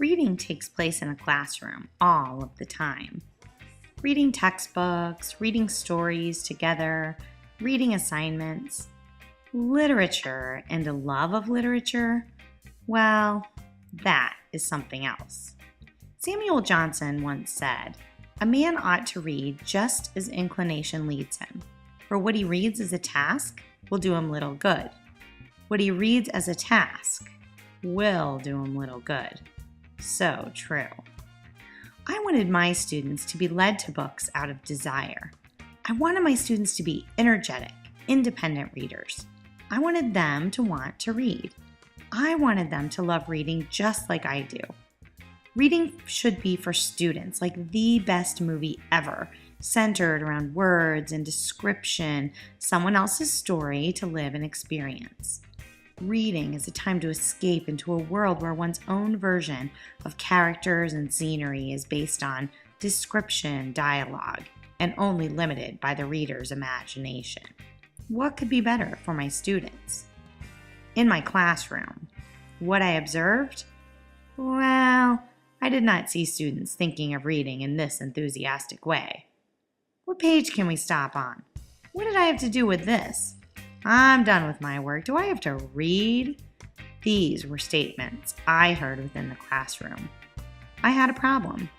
Reading takes place in a classroom all of the time. Reading textbooks, reading stories together, reading assignments. Literature and a love of literature, well, that is something else. Samuel Johnson once said, "A man ought to read just as inclination leads him, for what he reads as a task will do him little good. What he reads as a task will do him little good." So true. I wanted my students to be led to books out of desire. I wanted my students to be energetic, independent readers. I wanted them to want to read. I wanted them to love reading just like I do. Reading should be for students like the best movie ever, centered around words and description, someone else's story to live and experience. Reading is a time to escape into a world where one's own version of characters and scenery is based on description, dialogue, and only limited by the reader's imagination. What could be better for my students? In my classroom, what I observed? Well, I did not see students thinking of reading in this enthusiastic way. What page can we stop on? What did I have to do with this? I'm done with my work. Do I have to read? These were statements I heard within the classroom. I had a problem.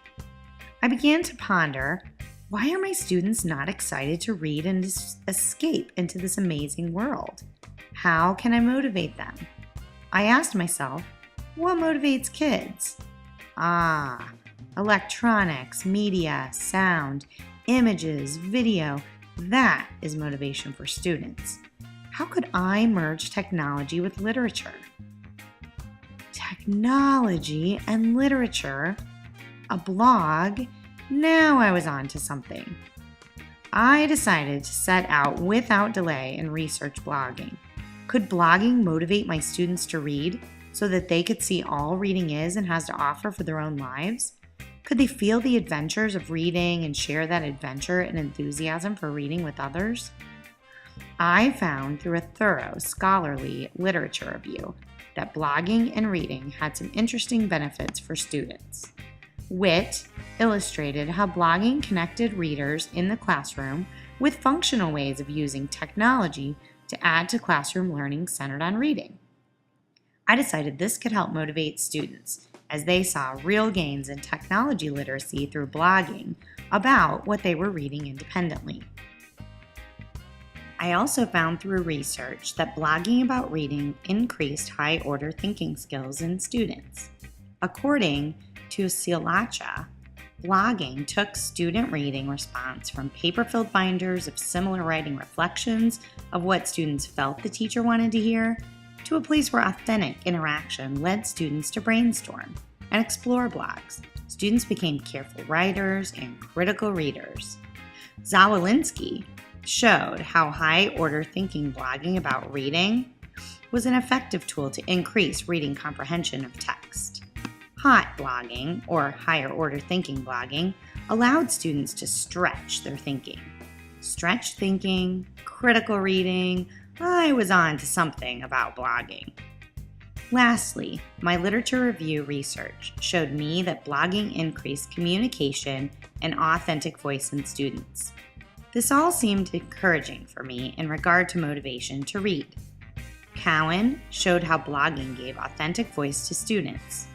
I began to ponder, why are my students not excited to read and escape into this amazing world? How can I motivate them? I asked myself, what motivates kids? Electronics, media, sound, images, video. That is motivation for students. How could I merge technology with literature? Technology and literature? A blog? Now I was on to something. I decided to set out without delay and research blogging. Could blogging motivate my students to read so that they could see all reading is and has to offer for their own lives? Could they feel the adventures of reading and share that adventure and enthusiasm for reading with others? I found through a thorough scholarly literature review that blogging and reading had some interesting benefits for students. Wit illustrated how blogging connected readers in the classroom with functional ways of using technology to add to classroom learning centered on reading. I decided this could help motivate students as they saw real gains in technology literacy through blogging about what they were reading independently. I also found through research that blogging about reading increased high-order thinking skills in students. According to Silacha, blogging took student reading response from paper-filled binders of similar writing reflections of what students felt the teacher wanted to hear, to a place where authentic interaction led students to brainstorm and explore blogs. Students became careful writers and critical readers. Zawolinsky showed how high-order thinking blogging about reading was an effective tool to increase reading comprehension of text. Hot blogging, or higher-order thinking blogging, allowed students to stretch their thinking. Stretch thinking, critical reading, I was on to something about blogging. Lastly, my literature review research showed me that blogging increased communication and authentic voice in students. This all seemed encouraging for me in regard to motivation to read. Cowan showed how blogging gave authentic voice to students.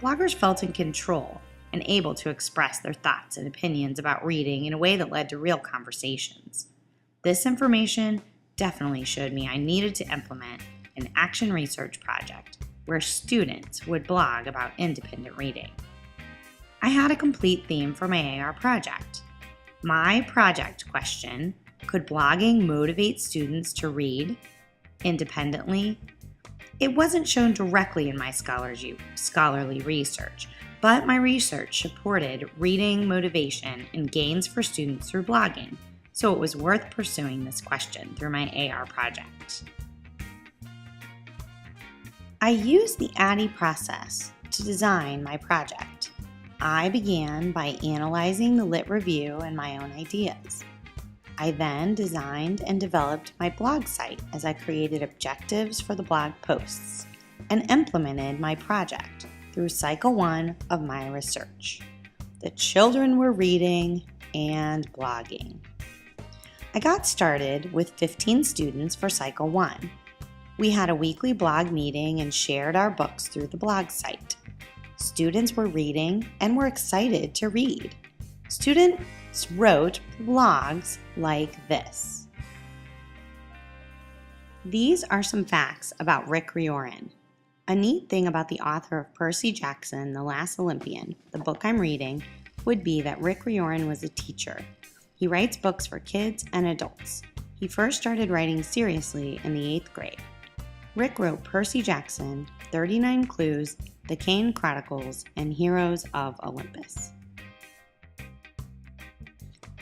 Bloggers felt in control and able to express their thoughts and opinions about reading in a way that led to real conversations. This information definitely showed me I needed to implement an action research project where students would blog about independent reading. I had a complete theme for my AR project. My project question, could blogging motivate students to read independently? It wasn't shown directly in my scholarly research, but my research supported reading motivation and gains for students through blogging, so it was worth pursuing this question through my AR project. I used the ADDIE process to design my project. I began by analyzing the lit review and my own ideas. I then designed and developed my blog site as I created objectives for the blog posts and implemented my project through Cycle 1 of my research. The children were reading and blogging. I got started with 15 students for Cycle 1. We had a weekly blog meeting and shared our books through the blog site. Students were reading and were excited to read. Students wrote blogs like this. These are some facts about Rick Riordan. A neat thing about the author of Percy Jackson, The Last Olympian, the book I'm reading, would be that Rick Riordan was a teacher. He writes books for kids and adults. He first started writing seriously in the 8th grade. Rick wrote Percy Jackson, 39 Clues, The Kane Chronicles, and Heroes of Olympus.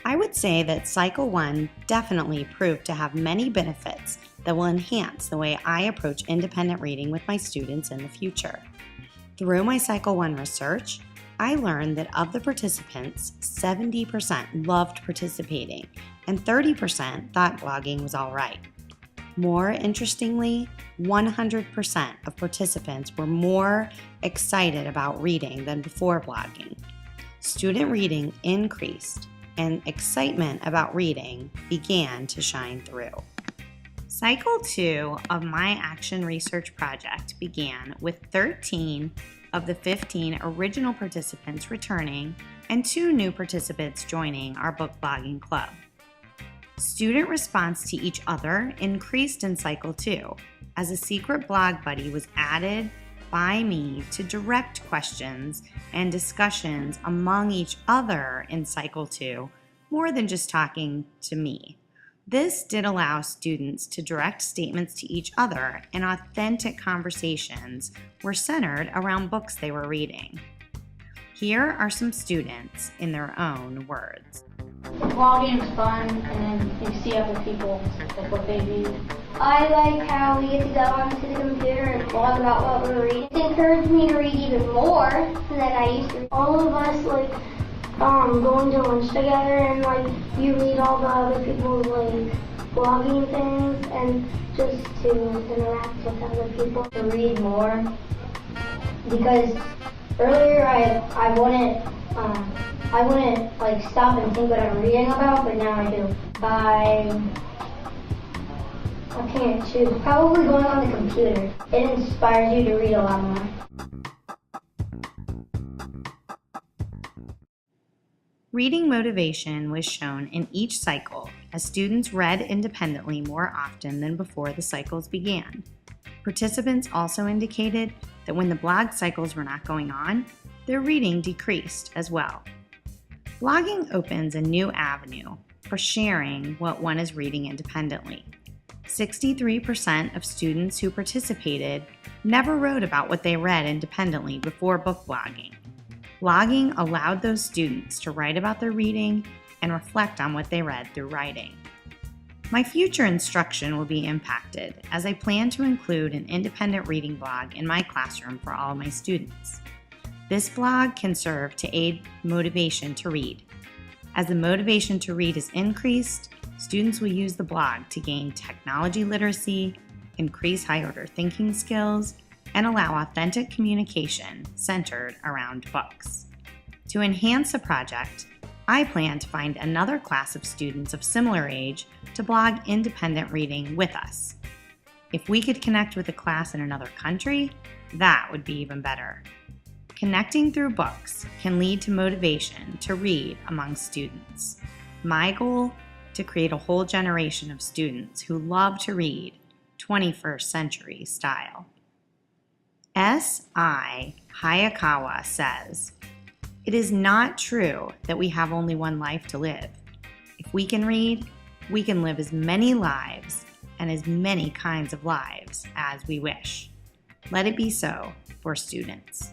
I would say that Cycle 1 definitely proved to have many benefits that will enhance the way I approach independent reading with my students in the future. Through my Cycle 1 research, I learned that of the participants, 70% loved participating and 30% thought blogging was all right. More interestingly, 100% of participants were more excited about reading than before blogging. Student reading increased, and excitement about reading began to shine through. Cycle 2 of my action research project began with 13 of the 15 original participants returning and 2 new participants joining our book blogging club. Student response to each other increased in Cycle 2 as a secret blog buddy was added by me to direct questions and discussions among each other in Cycle 2 more than just talking to me. This did allow students to direct statements to each other, and authentic conversations were centered around books they were reading. Here are some students in their own words. Blogging is fun, and then you see other people, like what they read. I like how we get to go onto the computer and blog about what we're reading. It encouraged me to read even more than I used to. All of us going to lunch together, and you read all the other people's blogging things, and just to interact with other people. To read more, because earlier I wouldn't stop and think what I'm reading about, but now I do. I can't choose. Probably going on the computer. It inspires you to read a lot more. Reading motivation was shown in each cycle as students read independently more often than before the cycles began. Participants also indicated that when the blog cycles were not going on, their reading decreased as well. Blogging opens a new avenue for sharing what one is reading independently. 63% of students who participated never wrote about what they read independently before book blogging. Blogging allowed those students to write about their reading and reflect on what they read through writing. My future instruction will be impacted as I plan to include an independent reading blog in my classroom for all of my students. This blog can serve to aid motivation to read. As the motivation to read is increased, students will use the blog to gain technology literacy, increase high-order thinking skills, and allow authentic communication centered around books. To enhance the project, I plan to find another class of students of similar age to blog independent reading with us. If we could connect with a class in another country, that would be even better. Connecting through books can lead to motivation to read among students. My goal, to create a whole generation of students who love to read 21st century style. S.I. Hayakawa says, "It is not true that we have only one life to live. If we can read, we can live as many lives and as many kinds of lives as we wish. Let it be so for students."